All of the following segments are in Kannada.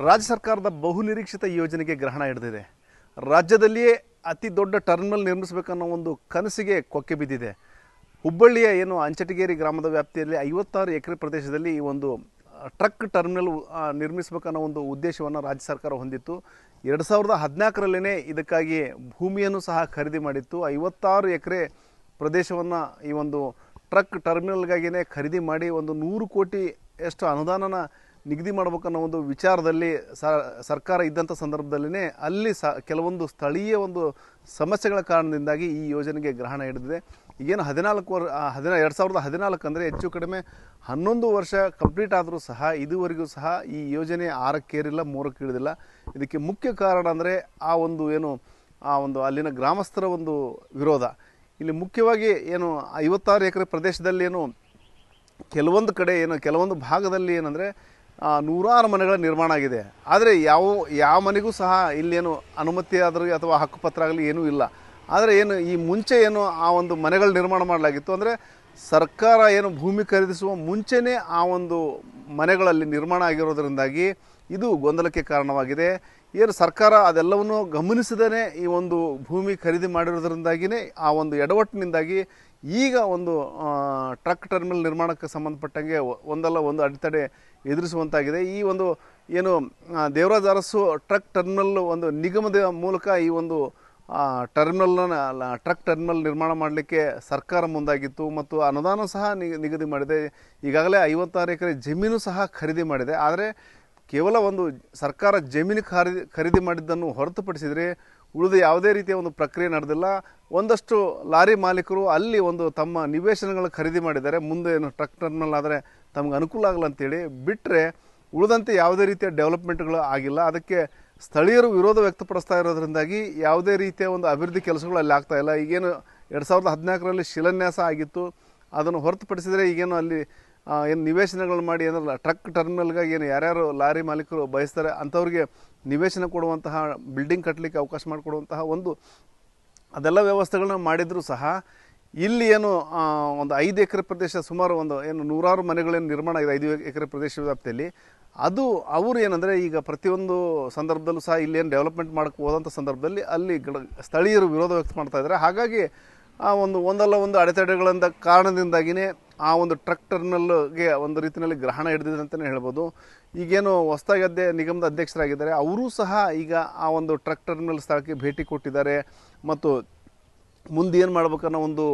ರಾಜ್ಯ ಸರ್ಕಾರದ ಬಹುನಿರೀಕ್ಷಿತ ಯೋಜನೆಗೆ ಗ್ರಹಣ ಹಿಡಿದಿದೆ. ರಾಜ್ಯದಲ್ಲಿಯೇ ಅತಿ ದೊಡ್ಡ ಟರ್ಮಿನಲ್ ನಿರ್ಮಿಸಬೇಕನ್ನೋ ಒಂದು ಕನಸಿಗೆ ಕೊಕ್ಕೆ ಬಿದ್ದಿದೆ. ಹುಬ್ಬಳ್ಳಿಯ ಅಂಚಟಗೇರಿ ಗ್ರಾಮದ ವ್ಯಾಪ್ತಿಯಲ್ಲಿ 56 ಎಕರೆ ಪ್ರದೇಶದಲ್ಲಿ ಈ ಒಂದು ಟ್ರಕ್ ಟರ್ಮಿನಲ್ ನಿರ್ಮಿಸಬೇಕನ್ನೋ ಒಂದು ಉದ್ದೇಶವನ್ನು ರಾಜ್ಯ ಸರ್ಕಾರ ಹೊಂದಿತ್ತು. 2014ರಲ್ಲೇ ಇದಕ್ಕಾಗಿ ಭೂಮಿಯನ್ನು ಸಹ ಖರೀದಿ ಮಾಡಿತ್ತು. 56 ಎಕರೆ ಪ್ರದೇಶವನ್ನು ಈ ಒಂದು ಟ್ರಕ್ ಟರ್ಮಿನಲ್ಗಾಗಿಯೇ ಖರೀದಿ ಮಾಡಿ ಒಂದು 100 ಕೋಟಿಯಷ್ಟು ಅನುದಾನನ ನಿಗದಿ ಮಾಡಬೇಕನ್ನೋ ಒಂದು ವಿಚಾರದಲ್ಲಿ ಸರ್ಕಾರ ಇದ್ದಂಥ ಸಂದರ್ಭದಲ್ಲೇ ಅಲ್ಲಿ ಕೆಲವೊಂದು ಸ್ಥಳೀಯ ಒಂದು ಸಮಸ್ಯೆಗಳ ಕಾರಣದಿಂದಾಗಿ ಈ ಯೋಜನೆಗೆ ಗ್ರಹಣ ಹಿಡಿದಿದೆ. ಈಗೇನು 2014 ಅಂದರೆ ಹೆಚ್ಚು ಕಡಿಮೆ 11 ವರ್ಷ ಕಂಪ್ಲೀಟ್ ಆದರೂ ಸಹ ಇದುವರೆಗೂ ಸಹ ಈ ಯೋಜನೆ 6ಕ್ಕೇರಿಲ್ಲ, 3ಕ್ಕೆ ಇಳಿದಿಲ್ಲ. ಇದಕ್ಕೆ ಮುಖ್ಯ ಕಾರಣ ಅಂದರೆ ಆ ಒಂದು ಅಲ್ಲಿನ ಗ್ರಾಮಸ್ಥರ ಒಂದು ವಿರೋಧ. ಇಲ್ಲಿ ಮುಖ್ಯವಾಗಿ 56 ಎಕರೆ ಪ್ರದೇಶದಲ್ಲಿ ಕೆಲವೊಂದು ಕಡೆ ಕೆಲವೊಂದು ಭಾಗದಲ್ಲಿ ಏನಂದರೆ ನೂರಾರು ಮನೆಗಳ ನಿರ್ಮಾಣ ಆಗಿದೆ. ಆದರೆ ಯಾವ ಮನೆಗೂ ಸಹ ಇಲ್ಲೇನು ಅನುಮತಿ ಆದರೂ ಅಥವಾ ಹಕ್ಕುಪತ್ರ ಆಗಲಿ ಏನೂ ಇಲ್ಲ. ಆದರೆ ಈ ಮುಂಚೆ ಆ ಒಂದು ಮನೆಗಳ ನಿರ್ಮಾಣ ಮಾಡಲಾಗಿತ್ತು. ಅಂದರೆ ಸರ್ಕಾರ ಭೂಮಿ ಖರೀದಿಸುವ ಮುಂಚೆನೇ ಆ ಒಂದು ಮನೆಗಳಲ್ಲಿ ನಿರ್ಮಾಣ ಆಗಿರೋದರಿಂದಾಗಿ ಇದು ಗೊಂದಲಕ್ಕೆ ಕಾರಣವಾಗಿದೆ. ಸರ್ಕಾರ ಅದೆಲ್ಲವನ್ನು ಗಮನಿಸದೇ ಈ ಒಂದು ಭೂಮಿ ಖರೀದಿ ಮಾಡಿರೋದ್ರಿಂದಾಗಿಯೇ ಆ ಒಂದು ಎಡವಟ್ಟಿನಿಂದಾಗಿ ಈಗ ಒಂದು ಟ್ರಕ್ ಟರ್ಮಿನಲ್ ನಿರ್ಮಾಣಕ್ಕೆ ಸಂಬಂಧಪಟ್ಟಂಗೆ ಒಂದಲ್ಲ ಒಂದು ಅಡೆತಡೆ ಎದುರಿಸುವಂತಾಗಿದೆ. ಈ ಒಂದು ದೇವರಾಜ್ ಅರಸು ಟ್ರಕ್ ಟರ್ಮಿನಲ್ ಒಂದು ನಿಗಮದ ಮೂಲಕ ಈ ಒಂದು ಟ್ರಕ್ ಟರ್ಮಿನಲ್ ನಿರ್ಮಾಣ ಮಾಡಲಿಕ್ಕೆ ಸರ್ಕಾರ ಮುಂದಾಗಿತ್ತು ಮತ್ತು ಅನುದಾನ ಸಹ ನಿಗದಿ ಮಾಡಿದೆ. ಈಗಾಗಲೇ 56 ಎಕರೆ ಜಮೀನು ಸಹ ಖರೀದಿ ಮಾಡಿದೆ. ಆದರೆ ಕೇವಲ ಒಂದು ಸರ್ಕಾರ ಜಮೀನು ಖರೀದಿ ಮಾಡಿದ್ದನ್ನು ಹೊರತುಪಡಿಸಿದರೆ ಉಳಿದ ಯಾವುದೇ ರೀತಿಯ ಒಂದು ಪ್ರಕ್ರಿಯೆ ನಡೆದಿಲ್ಲ. ಒಂದಷ್ಟು ಲಾರಿ ಮಾಲೀಕರು ಅಲ್ಲಿ ತಮ್ಮ ನಿವೇಶನಗಳು ಖರೀದಿ ಮಾಡಿದ್ದಾರೆ. ಮುಂದೆ ಟ್ರಕ್ ಟರ್ಮಿನಲ್ ಆದರೆ ತಮಗೆ ಅನುಕೂಲ ಆಗಲ್ಲ ಅಂತೇಳಿ ಬಿಟ್ಟರೆ ಉಳಿದಂತೆ ಯಾವುದೇ ರೀತಿಯ ಡೆವಲಪ್ಮೆಂಟ್ಗಳು ಆಗಿಲ್ಲ. ಅದಕ್ಕೆ ಸ್ಥಳೀಯರು ವಿರೋಧ ವ್ಯಕ್ತಪಡಿಸ್ತಾ ಇರೋದ್ರಿಂದಾಗಿ ಯಾವುದೇ ರೀತಿಯ ಒಂದು ಅಭಿವೃದ್ಧಿ ಕೆಲಸಗಳು ಅಲ್ಲಿ ಆಗ್ತಾ ಇಲ್ಲ. ಈಗೇನು 2014ರಲ್ಲಿ ಶಿಲಾನ್ಯಾಸ ಆಗಿತ್ತು. ಅದನ್ನು ಹೊರತುಪಡಿಸಿದರೆ ಈಗೇನು ಅಲ್ಲಿ ನಿವೇಶನಗಳು ಮಾಡಿ ಟ್ರಕ್ ಟರ್ಮಿನಲ್ಗಾಗಿ ಯಾರ್ಯಾರು ಲಾರಿ ಮಾಲೀಕರು ಬಯಸ್ತಾರೆ ಅಂಥವ್ರಿಗೆ ನಿವೇಶನ ಕೊಡುವಂತಹ, ಬಿಲ್ಡಿಂಗ್ ಕಟ್ಟಲಿಕ್ಕೆ ಅವಕಾಶ ಮಾಡಿಕೊಡುವಂತಹ ಅದೆಲ್ಲ ವ್ಯವಸ್ಥೆಗಳನ್ನ ಮಾಡಿದರೂ ಸಹ ಇಲ್ಲಿ ಒಂದು 5 ಎಕರೆ ಪ್ರದೇಶ, ಸುಮಾರು ನೂರಾರು ಮನೆಗಳೇನು ನಿರ್ಮಾಣ ಆಗಿದೆ 5 ಎಕರೆ ಪ್ರದೇಶ ವ್ಯಾಪ್ತಿಯಲ್ಲಿ. ಅವರು ಈಗ ಪ್ರತಿಯೊಂದು ಸಂದರ್ಭದಲ್ಲೂ ಸಹ ಇಲ್ಲಿ ಡೆವಲಪ್ಮೆಂಟ್ ಮಾಡೋಕ್ಕೆ ಹೋದಂಥ ಸಂದರ್ಭದಲ್ಲಿ ಅಲ್ಲಿ ಸ್ಥಳೀಯರು ವಿರೋಧ ವ್ಯಕ್ತ ಮಾಡ್ತಾ ಇದ್ದಾರೆ. ಹಾಗಾಗಿ ಒಂದಲ್ಲ ಒಂದು ಅಡೆತಡೆಗಳಿಂದ ಕಾರಣದಿಂದಾಗಿಯೇ ಆ ಒಂದು ಟ್ರಕ್ ಟರ್ಮಿನಲ್ಗೆ ಒಂದು ರೀತಿಯಲ್ಲಿ ಗ್ರಹಣ ಹಿಡಿದಿದೆ ಅಂತಲೇ ಹೇಳ್ಬೋದು. ಈಗೇನು ಹೊಸದಾಗಿ ನಿಗಮದ ಅಧ್ಯಕ್ಷರಾಗಿದ್ದಾರೆ, ಅವರೂ ಸಹ ಈಗ ಆ ಒಂದು ಟ್ರಕ್ ಟರ್ಮಿನಲ್ ಸ್ಥಳಕ್ಕೆ ಭೇಟಿ ಕೊಟ್ಟಿದ್ದಾರೆ ಮತ್ತು ಮುಂದೆ ಏನು ಮಾಡ್ಬೇಕನ್ನೋ ಒಂದು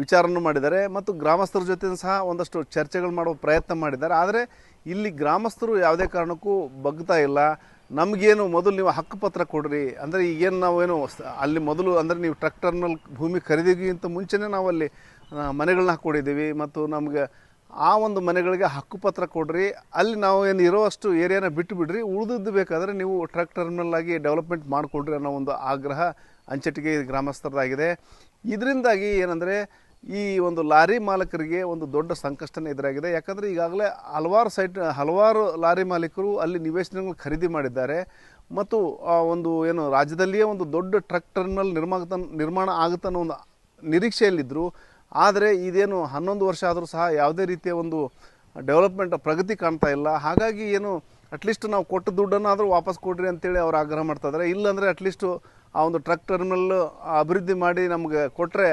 ವಿಚಾರನೂ ಮಾಡಿದ್ದಾರೆ ಮತ್ತು ಗ್ರಾಮಸ್ಥರ ಜೊತೆ ಸಹ ಒಂದಷ್ಟು ಚರ್ಚೆಗಳು ಮಾಡುವ ಪ್ರಯತ್ನ ಮಾಡಿದ್ದಾರೆ. ಆದರೆ ಇಲ್ಲಿ ಗ್ರಾಮಸ್ಥರು ಯಾವುದೇ ಕಾರಣಕ್ಕೂ ಬಗ್ತಾ ಇಲ್ಲ. ನಮಗೇನು ಮೊದಲು ನೀವು ಹಕ್ಕುಪತ್ರ ಕೊಡ್ರಿ, ಅಂದರೆ ಈಗೇನು ನಾವೇನು ಅಲ್ಲಿ ಮೊದಲು ಅಂದರೆ ನೀವು ಟ್ರಕ್ ಟರ್ಮಿನಲ್ ಭೂಮಿ ಖರೀದಿಗಿಂತ ಮುಂಚೆನೇ ನಾವು ಅಲ್ಲಿ ಮನೆಗಳನ್ನ ಹಾಕ್ಕೊಂಡಿದ್ದೀವಿ ಮತ್ತು ನಮಗೆ ಆ ಒಂದು ಮನೆಗಳಿಗೆ ಹಕ್ಕುಪತ್ರ ಕೊಡ್ರಿ, ಅಲ್ಲಿ ನಾವು ಇರೋಷ್ಟು ಏರಿಯಾನ ಬಿಟ್ಟು ಬಿಡ್ರಿ, ಉಳಿದಿದ್ದು ಬೇಕಾದರೆ ನೀವು ಟ್ರಕ್ ಟರ್ಮಿನಲ್ ಆಗಿ ಡೆವಲಪ್ಮೆಂಟ್ ಮಾಡಿಕೊಡ್ರಿ ಅನ್ನೋ ಒಂದು ಆಗ್ರಹ ಅಂಚಟಿಗೆ ಗ್ರಾಮಸ್ಥರದಾಗಿದೆ. ಇದರಿಂದಾಗಿ ಏನಂದರೆ ಈ ಒಂದು ಲಾರಿ ಮಾಲೀಕರಿಗೆ ಒಂದು ದೊಡ್ಡ ಸಂಕಷ್ಟನೇ ಎದುರಾಗಿದೆ. ಯಾಕಂದರೆ ಈಗಾಗಲೇ ಹಲವಾರು ಲಾರಿ ಮಾಲೀಕರು ಅಲ್ಲಿ ನಿವೇಶನಗಳು ಖರೀದಿ ಮಾಡಿದ್ದಾರೆ ಮತ್ತು ರಾಜ್ಯದಲ್ಲಿಯೇ ಒಂದು ದೊಡ್ಡ ಟ್ರಕ್ ಟರ್ಮಿನಲ್ ನಿರ್ಮಾಣ ಆಗುತ್ತೆ ಅನ್ನೋ ಒಂದು ನಿರೀಕ್ಷೆಯಲ್ಲಿದ್ದರು. ಆದರೆ ಇದೇನು 11 ವರ್ಷ ಆದರೂ ಸಹ ಯಾವುದೇ ರೀತಿಯ ಒಂದು ಡೆವಲಪ್ಮೆಂಟ್ ಪ್ರಗತಿ ಕಾಣ್ತಾ ಇಲ್ಲ. ಹಾಗಾಗಿ ಅಟ್ಲೀಸ್ಟ್ ನಾವು ಕೊಟ್ಟ ದುಡ್ಡನ್ನಾದರೂ ವಾಪಸ್ ಕೊಡ್ರಿ ಅಂತೇಳಿ ಅವ್ರು ಆಗ್ರಹ ಮಾಡ್ತಾ ಇದ್ದಾರೆ. ಇಲ್ಲಾಂದರೆ ಅಟ್ಲೀಸ್ಟು ಆ ಒಂದು ಟ್ರಕ್ ಟರ್ಮಿನಲ್ ಅಭಿವೃದ್ಧಿ ಮಾಡಿ ನಮಗೆ ಕೊಟ್ಟರೆ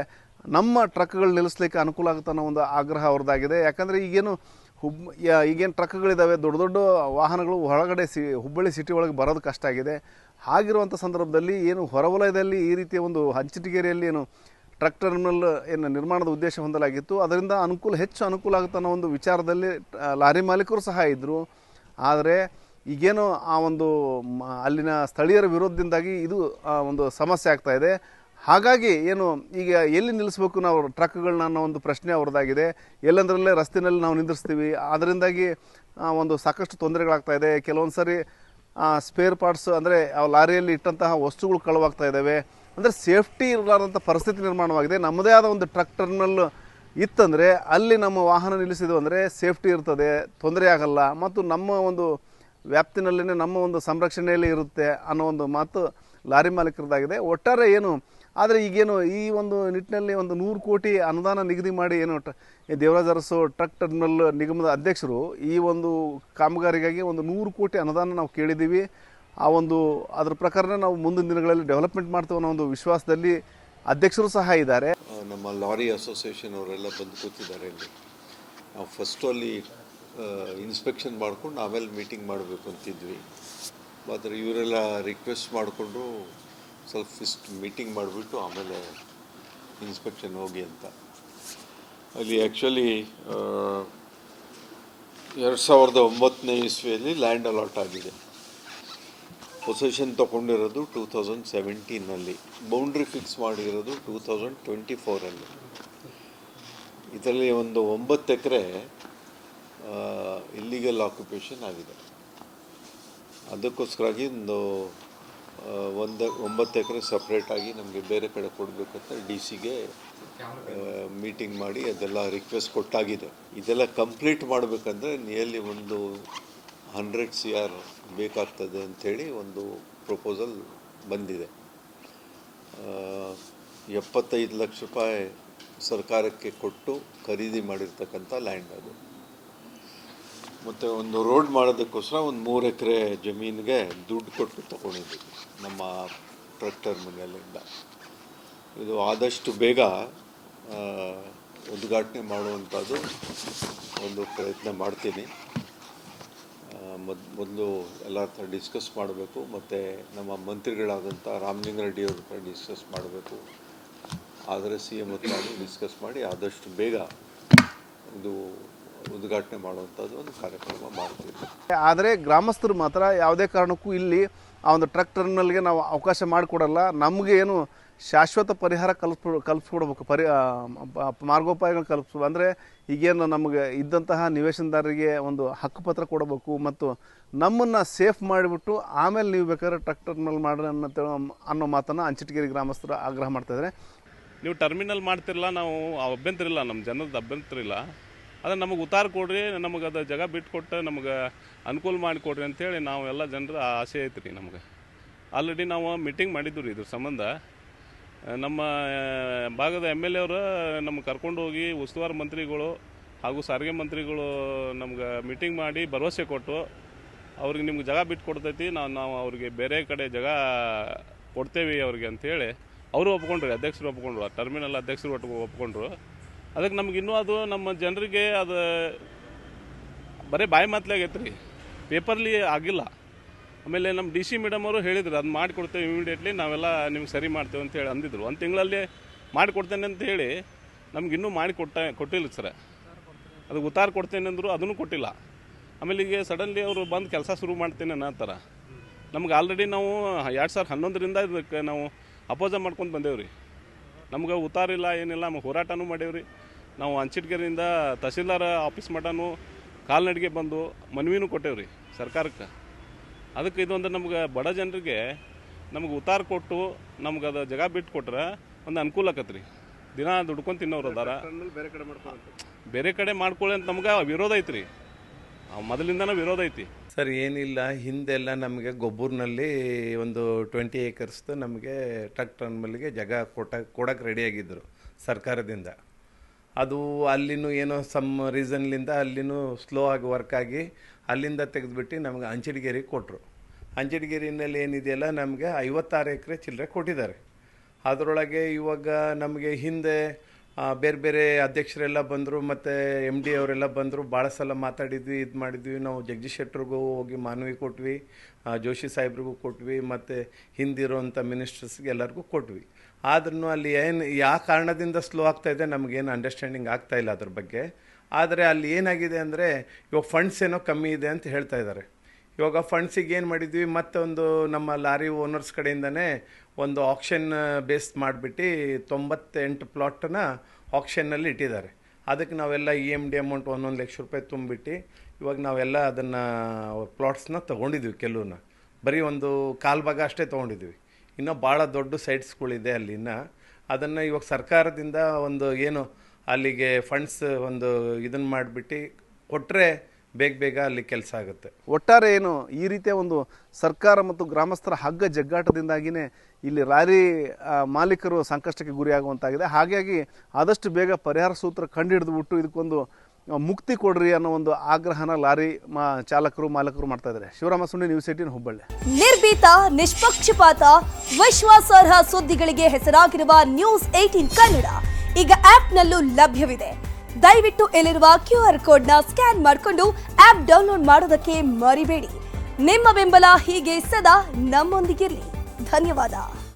ನಮ್ಮ ಟ್ರಕ್ಗಳು ನಿಲ್ಲಿಸ್ಲಿಕ್ಕೆ ಅನುಕೂಲ ಆಗುತ್ತೆ ಅನ್ನೋ ಒಂದು ಆಗ್ರಹ ಅವ್ರದ್ದಾಗಿದೆ. ಯಾಕಂದರೆ ಈಗೇನು ಟ್ರಕ್ಗಳಿದ್ದಾವೆ, ದೊಡ್ಡ ದೊಡ್ಡ ವಾಹನಗಳು ಹೊರಗಡೆ ಹುಬ್ಬಳ್ಳಿ ಸಿಟಿ ಒಳಗೆ ಬರೋದು ಕಷ್ಟ ಆಗಿದೆ. ಹಾಗಿರುವಂಥ ಸಂದರ್ಭದಲ್ಲಿ ಹೊರವಲಯದಲ್ಲಿ ಈ ರೀತಿಯ ಒಂದು ಹಂಚಟಗೇರಿಯಲ್ಲಿ ಟ್ರಕ್ ಟರ್ಮಿನಲ್ ನಿರ್ಮಾಣದ ಉದ್ದೇಶ ಹೊಂದಲಾಗಿತ್ತು. ಅದರಿಂದ ಹೆಚ್ಚು ಅನುಕೂಲ ಆಗುತ್ತೆ ಅನ್ನೋ ಒಂದು ವಿಚಾರದಲ್ಲಿ ಲಾರಿ ಮಾಲೀಕರು ಸಹ ಇದ್ದರು. ಆದರೆ ಈಗೇನು ಆ ಒಂದು ಅಲ್ಲಿನ ಸ್ಥಳೀಯರ ವಿರೋಧದಿಂದಾಗಿ ಇದು ಒಂದು ಸಮಸ್ಯೆ ಆಗ್ತಾ ಇದೆ. ಹಾಗಾಗಿ ಈಗ ಎಲ್ಲಿ ನಿಲ್ಲಿಸ್ಬೇಕು ನಾವು ಟ್ರಕ್ಗಳನ್ನ ಅನ್ನೋ ಒಂದು ಪ್ರಶ್ನೆ ಅವ್ರದ್ದಾಗಿದೆ. ಎಲ್ಲಂದ್ರಲ್ಲೇ ರಸ್ತೆಯಲ್ಲಿ ನಾವು ನಿಂದಿರ್ಸ್ತೀವಿ, ಅದರಿಂದಾಗಿ ಸಾಕಷ್ಟು ತೊಂದರೆಗಳಾಗ್ತಾ ಇದೆ. ಕೆಲವೊಂದು ಸರಿ ಸ್ಪೇರ್ ಪಾರ್ಟ್ಸ್ ಅಂದರೆ ಆ ಲಾರಿಯಲ್ಲಿ ಇಟ್ಟಂತಹ ವಸ್ತುಗಳು ಕಳುವಾಗ್ತಾ ಇದ್ದಾವೆ. ಅಂದರೆ ಸೇಫ್ಟಿ ಇರಲಾರ್ದಂಥ ಪರಿಸ್ಥಿತಿ ನಿರ್ಮಾಣವಾಗಿದೆ. ನಮ್ಮದೇ ಆದ ಒಂದು ಟ್ರಕ್ ಟರ್ಮಿನಲ್ ಇತ್ತಂದರೆ ಅಲ್ಲಿ ನಮ್ಮ ವಾಹನ ನಿಲ್ಲಿಸಿದ್ವು ಅಂದರೆ ಸೇಫ್ಟಿ ಇರ್ತದೆ, ತೊಂದರೆ ಆಗಲ್ಲ ಮತ್ತು ನಮ್ಮ ಒಂದು ವ್ಯಾಪ್ತಿನಲ್ಲೇ ನಮ್ಮ ಒಂದು ಸಂರಕ್ಷಣೆಯಲ್ಲಿ ಇರುತ್ತೆ ಅನ್ನೋ ಒಂದು ಮಾತು ಲಾರಿ ಮಾಲೀಕರದಾಗಿದೆ. ಒಟ್ಟಾರೆ ಏನು ಆದರೆ ಈಗೇನು ಈ ಒಂದು ನಿಟ್ಟಿನಲ್ಲಿ ಒಂದು 100 ಕೋಟಿ ಅನುದಾನ ನಿಗದಿ ಮಾಡಿ ಏನು ದೇವರಾಜ ಅರಸು ಟ್ರಕ್ ಟರ್ಮಿನಲ್ ನಿಗಮದ ಅಧ್ಯಕ್ಷರು ಈ ಒಂದು ಕಾಮಗಾರಿಗಾಗಿ ಒಂದು 100 ಕೋಟಿ ಅನುದಾನ ನಾವು ಕೇಳಿದ್ದೀವಿ. ಆ ಒಂದು ಅದ್ರ ಪ್ರಕಾರ ನಾವು ಮುಂದಿನ ದಿನಗಳಲ್ಲಿ ಡೆವಲಪ್ಮೆಂಟ್ ಮಾಡ್ತೇವೆ ಅನ್ನೋ ಒಂದು ವಿಶ್ವಾಸದಲ್ಲಿ ಅಧ್ಯಕ್ಷರು ಸಹ ಇದ್ದಾರೆ. ನಮ್ಮ ಲಾರಿ ಅಸೋಸಿಯೇಷನ್ ಅವರೆಲ್ಲ ಬಂದು ಕೂತಿದ್ದಾರೆ ಇಲ್ಲಿ. ನಾವು ಫಸ್ಟು ಅಲ್ಲಿ ಇನ್ಸ್ಪೆಕ್ಷನ್ ಮಾಡ್ಕೊಂಡು ಆಮೇಲೆ ಮೀಟಿಂಗ್ ಮಾಡಬೇಕು ಅಂತಿದ್ವಿ. ಆದರೆ ಇವರೆಲ್ಲ ರಿಕ್ವೆಸ್ಟ್ ಮಾಡಿಕೊಂಡ್ರು ಸ್ವಲ್ಪ ಫಸ್ಟ್ ಮೀಟಿಂಗ್ ಮಾಡಿಬಿಟ್ಟು ಆಮೇಲೆ ಇನ್ಸ್ಪೆಕ್ಷನ್ ಹೋಗಿ ಅಂತ. ಅಲ್ಲಿ ಆ್ಯಕ್ಚುಲಿ 2009ನೇ ಇಸ್ವಿಯಲ್ಲಿ ಲ್ಯಾಂಡ್ ಅಲಾಟ್ ಆಗಿದೆ. ಪೊಸೆಷನ್ ತೊಗೊಂಡಿರೋದು 2017ನಲ್ಲಿ, ಬೌಂಡ್ರಿ ಫಿಕ್ಸ್ ಮಾಡಿರೋದು 2024ಅಲ್ಲಿ. ಇದರಲ್ಲಿ ಒಂದು 9 ಎಕರೆ ಇಲ್ಲಿಗಲ್ ಆಕ್ಯುಪೇಷನ್ ಆಗಿದೆ. ಅದಕ್ಕೋಸ್ಕರಾಗಿ ಒಂದು 9 ಎಕರೆ ಸಪ್ರೇಟಾಗಿ ನಮಗೆ ಬೇರೆ ಕಡೆ ಕೊಡಬೇಕಂತ ಡಿ ಸಿಗೆ ಮೀಟಿಂಗ್ ಮಾಡಿ ಅದೆಲ್ಲ ರಿಕ್ವೆಸ್ಟ್ ಕೊಟ್ಟಾಗಿದೆ. ಇದೆಲ್ಲ ಕಂಪ್ಲೀಟ್ ಮಾಡಬೇಕಂದ್ರೆ ನಿಯರ್ಲಿ ಒಂದು 100 CR ಬೇಕಾಗ್ತದೆ ಅಂಥೇಳಿ ಒಂದು ಪ್ರಪೋಸಲ್ ಬಂದಿದೆ. 75 ಲಕ್ಷ ರೂಪಾಯಿ ಸರ್ಕಾರಕ್ಕೆ ಕೊಟ್ಟು ಖರೀದಿ ಮಾಡಿರ್ತಕ್ಕಂಥ ಲ್ಯಾಂಡ್ ಅದು. ಮತ್ತು ಒಂದು ರೋಡ್ ಮಾಡೋದಕ್ಕೋಸ್ಕರ ಒಂದು 3 ಎಕರೆ ಜಮೀನಿಗೆ ದುಡ್ಡು ಕೊಟ್ಟು ತೊಗೊಂಡಿದ್ದೀವಿ ನಮ್ಮ ಟ್ರಕ್ ಟರ್ಮಿನಲಿಂದ. ಇದು ಆದಷ್ಟು ಬೇಗ ಉದ್ಘಾಟನೆ ಮಾಡುವಂಥದ್ದು ಒಂದು ಪ್ರಯತ್ನ ಮಾಡ್ತೀನಿ. ಮೊದಲು ಎಲ್ಲ ಹತ್ರ ಡಿಸ್ಕಸ್ ಮಾಡಬೇಕು, ಮತ್ತು ನಮ್ಮ ಮಂತ್ರಿಗಳಾದಂಥ ರಾಮಲಿಂಗಾರೆಡ್ಡಿ ಅವ್ರ ಹತ್ರ ಡಿಸ್ಕಸ್ ಮಾಡಬೇಕು. ಆದರೆ CM ಹತ್ರ ಡಿಸ್ಕಸ್ ಮಾಡಿ ಆದಷ್ಟು ಬೇಗ ಇದು ಉದ್ಘಾಟನೆ ಮಾಡುವಂಥದ್ದು ಒಂದು ಕಾರ್ಯಕ್ರಮ ಮಾಡ್ತೀವಿ. ಆದರೆ ಗ್ರಾಮಸ್ಥರು ಮಾತ್ರ ಯಾವುದೇ ಕಾರಣಕ್ಕೂ ಇಲ್ಲಿ ಆ ಒಂದು ಟ್ರಕ್ ಟರ್ಮಿನಲ್ಗೆ ನಾವು ಅವಕಾಶ ಮಾಡಿಕೊಡಲ್ಲ. ನಮಗೆ ಏನು ಶಾಶ್ವತ ಪರಿಹಾರ ಕಲ್ಪಿಸ್ಕೊಡ್ಬೇಕು, ಮಾರ್ಗೋಪಾಯಗಳು ಕಲ್ಪಿಸ್ಬೇಕು. ಅಂದರೆ ಈಗೇನು ನಮಗೆ ಇದ್ದಂತಹ ನಿವೇಶನದಾರರಿಗೆ ಒಂದು ಹಕ್ಕುಪತ್ರ ಕೊಡಬೇಕು ಮತ್ತು ನಮ್ಮನ್ನು ಸೇಫ್ ಮಾಡಿಬಿಟ್ಟು ಆಮೇಲೆ ನೀವು ಬೇಕಾದ್ರೆ ಟ್ರಕ್ ಟರ್ಮಿನಲ್ ಮಾಡಿ ಅನ್ನೋ ಮಾತನ್ನು ಅಂಚಿಟಗೇರಿ ಗ್ರಾಮಸ್ಥರು ಆಗ್ರಹ ಮಾಡ್ತಾಯಿದ್ದಾರೆ. ನೀವು ಟರ್ಮಿನಲ್ ಮಾಡ್ತಿರಲ್ಲ, ನಾವು ಅಭ್ಯಂತರ ಇಲ್ಲ, ನಮ್ಮ ಜನದ ಅಭ್ಯಂತರ ಇಲ್ಲ. ಅದನ್ನು ನಮಗೆ ಉತ್ತಾರ ಕೊಡ್ರಿ, ನಮಗೆ ಅದು ಜಾಗ ಬಿಟ್ಕೊಟ್ಟು ನಮಗೆ ಅನುಕೂಲ ಮಾಡಿಕೊಡ್ರಿ ಅಂಥೇಳಿ ನಾವು ಎಲ್ಲ ಜನರ ಆಸೆ ಐತ್ರಿ. ನಮಗೆ ಆಲ್ರೆಡಿ ನಾವು ಮೀಟಿಂಗ್ ಮಾಡಿದ್ದು ರೀ ಇದ್ರ ಸಂಬಂಧ. ನಮ್ಮ ಭಾಗದ MLA ಅವರು ನಮ್ಗೆ ಕರ್ಕೊಂಡು ಹೋಗಿ ಉಸ್ತುವಾರಿ ಮಂತ್ರಿಗಳು ಹಾಗೂ ಸಾರಿಗೆ ಮಂತ್ರಿಗಳು ನಮ್ಗೆ ಮೀಟಿಂಗ್ ಮಾಡಿ ಭರವಸೆ ಕೊಟ್ಟು ಅವ್ರಿಗೆ ನಿಮ್ಗೆ ಜಾಗ ಬಿಟ್ಟು ಕೊಡ್ತೈತಿ, ನಾವು ಅವ್ರಿಗೆ ಬೇರೆ ಕಡೆ ಜಾಗ ಕೊಡ್ತೇವೆ ಅವ್ರಿಗೆ ಅಂಥೇಳಿ ಅವರು ಒಪ್ಕೊಂಡ್ರಿ, ಅಧ್ಯಕ್ಷರು ಒಪ್ಕೊಂಡ್ರು, ಟರ್ಮಿನಲ್ ಅಧ್ಯಕ್ಷರು ಒಪ್ಕೊಂಡ್ರು. ಅದಕ್ಕೆ ನಮ್ಗೆ ಇನ್ನೂ ಅದು ನಮ್ಮ ಜನರಿಗೆ ಅದು ಬರೀ ಬಾಯಿ ಮಾತಲಾಗೈತೆ ರೀ, ಪೇಪರ್ಲಿ ಆಗಿಲ್ಲ. ಆಮೇಲೆ ನಮ್ಮ DC ಮೇಡಮ್ ಅವರು ಹೇಳಿದ್ರು ಅದು ಮಾಡಿಕೊಡ್ತೇವೆ ಇಮಿಡಿಯೇಟ್ಲಿ, ನಾವೆಲ್ಲ ನಿಮ್ಗೆ ಸರಿ ಮಾಡ್ತೇವೆ ಅಂತೇಳಿ ಅಂದಿದ್ರು. 1 ತಿಂಗಳಲ್ಲಿ ಮಾಡಿಕೊಡ್ತೇನೆ ಅಂತೇಳಿ ನಮ್ಗೆ ಇನ್ನೂ ಕೊಟ್ಟಿಲ್ಲ ಸರ್. ಅದು ಉತ್ತಾರ ಕೊಡ್ತೇನೆ ಅಂದರು, ಅದನ್ನು ಕೊಟ್ಟಿಲ್ಲ. ಆಮೇಲೆ ಈಗ ಸಡನ್ಲಿ ಅವರು ಬಂದು ಕೆಲಸ ಶುರು ಮಾಡ್ತೇನೆ ಅನ್ನೋ ಥರ. ನಮ್ಗೆ ಆಲ್ರೆಡಿ ನಾವು 2011ರಿಂದ ಇದಕ್ಕೆ ನಾವು ಅಪೋಸ ಮಾಡ್ಕೊಂಡು ಬಂದೇವ್ರಿ. ನಮ್ಗೆ ಉತ್ತಾರ ಇಲ್ಲ, ಏನಿಲ್ಲ, ನಮಗೆ ಹೋರಾಟನೂ ಮಾಡೇವ್ರಿ. ನಾವು ಅಂಚಿಟಗೇರಿಯಿಂದ ತಹಸೀಲ್ದಾರ್ ಆಫೀಸ್ ಮಟನೂ ಕಾಲ್ನಡಿಗೆ ಬಂದು ಮನವಿನೂ ಕೊಟ್ಟೇವ್ರಿ ಸರ್ಕಾರಕ್ಕೆ. ಅದಕ್ಕೆ ಇದೊಂದು ನಮ್ಗೆ ಬಡ ಜನರಿಗೆ ನಮ್ಗೆ ಉತ್ತಾರ ಕೊಟ್ಟು ನಮ್ಗೆ ಅದು ಜಾಗ ಬಿಟ್ಟು ಕೊಟ್ರೆ ಒಂದು ಅನುಕೂಲ ಆಕತ್ರಿ. ದಿನ ದುಡ್ಕೊಂಡು ತಿನ್ನೋರು ಅದಾರ, ಬೇರೆ ಕಡೆ ಮಾಡ್ಕೊಳ್ಳಿ ಅಂತ ನಮ್ಗೆ ವಿರೋಧ ಐತ್ರಿ, ಮೊದಲಿಂದನೇ ವಿರೋಧ ಐತಿ ಸರ್. ಏನಿಲ್ಲ, ಹಿಂದೆಲ್ಲ ನಮಗೆ ಗೊಬ್ಬೂರಿನಲ್ಲಿ ಒಂದು 20 ಏಕರ್ಸ್ದು ನಮಗೆ ಟ್ರಕ್ ಟರ್ಮಿನಲ್ಗೆ ಜಾಗ ಕೊಡೋಕೆ ರೆಡಿಯಾಗಿದ್ದರು ಸರ್ಕಾರದಿಂದ. ಅದು ಅಲ್ಲಿನೂ ಏನೋ ಸಮ್ ರೀಸನ್ಲಿಂದ ಅಲ್ಲಿನೂ ಸ್ಲೋ ಆಗಿ ವರ್ಕ್ ಆಗಿ ಅಲ್ಲಿಂದ ತೆಗೆದುಬಿಟ್ಟು ನಮಗೆ ಅಂಚಿಟಗೇರಿಗೆ ಕೊಟ್ಟರು. ಅಂಚಿಟಗೇರಿನಲ್ಲಿ ಏನಿದೆಯಲ್ಲ ನಮಗೆ 56 ಎಕರೆ ಚಿಲ್ಲರೆ ಕೊಟ್ಟಿದ್ದಾರೆ. ಅದರೊಳಗೆ ಇವಾಗ ನಮಗೆ ಹಿಂದೆ ಬೇರೆ ಬೇರೆ ಅಧ್ಯಕ್ಷರೆಲ್ಲ ಬಂದರು, ಮತ್ತು MD ಅವರೆಲ್ಲ ಬಂದರು, ಭಾಳ ಸಲ ಮಾತಾಡಿದ್ವಿ, ಇದು ಮಾಡಿದ್ವಿ. ನಾವು ಜಗದೀಶ್ ಶೆಟ್ಟರಿಗೂ ಹೋಗಿ ಮನವಿ ಕೊಟ್ವಿ, ಜೋಶಿ ಸಾಹೇಬ್ರಿಗೂ ಕೊಟ್ವಿ, ಮತ್ತು ಹಿಂದಿರೋಂಥ ಮಿನಿಸ್ಟರ್ಸ್ಗೆ ಎಲ್ಲರಿಗೂ ಕೊಟ್ವಿ. ಆದ್ರೂ ಅಲ್ಲಿ ಯಾವ ಕಾರಣದಿಂದ ಸ್ಲೋ ಆಗ್ತಾಯಿದೆ ನಮಗೇನು ಅಂಡರ್ಸ್ಟ್ಯಾಂಡಿಂಗ್ ಆಗ್ತಾಯಿಲ್ಲ ಅದ್ರ ಬಗ್ಗೆ. ಆದರೆ ಅಲ್ಲಿ ಏನಾಗಿದೆ ಅಂದರೆ ಇವಾಗ ಫಂಡ್ಸ್ ಏನೋ ಕಮ್ಮಿ ಇದೆ ಅಂತ ಹೇಳ್ತಾ ಇದ್ದಾರೆ. ಇವಾಗ ಫಂಡ್ಸಿಗೆ ಏನು ಮಾಡಿದ್ವಿ, ಮತ್ತೊಂದು ನಮ್ಮ ಲಾರಿ ಓನರ್ಸ್ ಕಡೆಯಿಂದನೇ ಒಂದು ಆಕ್ಷನ್ ಬೇಸ್ ಮಾಡಿಬಿಟ್ಟು 98 ಪ್ಲಾಟನ್ನ ಆಕ್ಷನ್ನಲ್ಲಿ ಇಟ್ಟಿದ್ದಾರೆ. ಅದಕ್ಕೆ ನಾವೆಲ್ಲ EMD ಅಮೌಂಟ್ 1 ಲಕ್ಷ ರೂಪಾಯಿ ತುಂಬಿಟ್ಟು ಇವಾಗ ನಾವೆಲ್ಲ ಅದನ್ನು ಪ್ಲಾಟ್ಸ್ನ ತೊಗೊಂಡಿದ್ವಿ. ಕೆಲವನ್ನ ಬರೀ ಒಂದು ಕಾಲು ಭಾಗ ಅಷ್ಟೇ ತೊಗೊಂಡಿದ್ವಿ. ಇನ್ನೂ ಭಾಳ ದೊಡ್ಡ ಸೈಟ್ಸ್ಗಳಿದೆ ಅಲ್ಲಿನ. ಅದನ್ನು ಇವಾಗ ಸರ್ಕಾರದಿಂದ ಒಂದು ಏನು ಅಲ್ಲಿಗೆ ಫಂಡ್ಸ್ ಒಂದು ಇದನ್ನು ಮಾಡಿಬಿಟ್ಟು ಕೊಟ್ಟರೆ ಬೇಗ ಅಲ್ಲಿ ಕೆಲಸ ಆಗುತ್ತೆ. ಒಟ್ಟಾರೆ ಏನು ಈ ರೀತಿಯ ಒಂದು ಸರ್ಕಾರ ಮತ್ತು ಗ್ರಾಮಸ್ಥರ ಹಗ್ಗ ಜಗ್ಗಾಟದಿಂದಾಗಿಯೇ ಇಲ್ಲಿ ಲಾರಿ ಮಾಲೀಕರು ಸಂಕಷ್ಟಕ್ಕೆ ಗುರಿಯಾಗುವಂತಾಗಿದೆ. ಹಾಗಾಗಿ ಆದಷ್ಟು ಬೇಗ ಪರಿಹಾರ ಸೂತ್ರ ಕಂಡುಹಿಡಿದುಬಿಟ್ಟು ಇದಕ್ಕೊಂದು ಮುಕ್ತಿ ಕೊಡ್ರಿ ಅನ್ನೋ ಒಂದು ಆಗ್ರಹನ ಲಾರಿ ಚಾಲಕರು ಮಾಲಕರು ಮಾಡ್ತಾ ಇದ್ದಾರೆ. ಶಿವರಾಮ ಸುಣ್ಣಿ, ನ್ಯೂಸ್ 18 ಹುಬ್ಬಳ್ಳಿ. ನಿರ್ಭೀತ, ನಿಷ್ಪಕ್ಷಪಾತ, ವಿಶ್ವಾಸಾರ್ಹ ಸುದ್ದಿಗಳಿಗೆ ಹೆಸರಾಗಿರುವ ನ್ಯೂಸ್ 18 ಕನ್ನಡ ಈಗ ಆಪ್ನಲ್ಲೂ ಲಭ್ಯವಿದೆ. ದಯವಿಟ್ಟು ಇಲ್ಲಿರುವ QR ಕೋಡ್ನ ಸ್ಕ್ಯಾನ್ ಮಾಡಿಕೊಂಡು ಆಪ್ ಡೌನ್ಲೋಡ್ ಮಾಡೋದಕ್ಕೆ ಮರಿಬೇಡಿ. ನಿಮ್ಮ ಬೆಂಬಲ ಹೀಗೆ ಸದಾ ನಮ್ಮೊಂದಿಗಿರಲಿ. ಧನ್ಯವಾದ.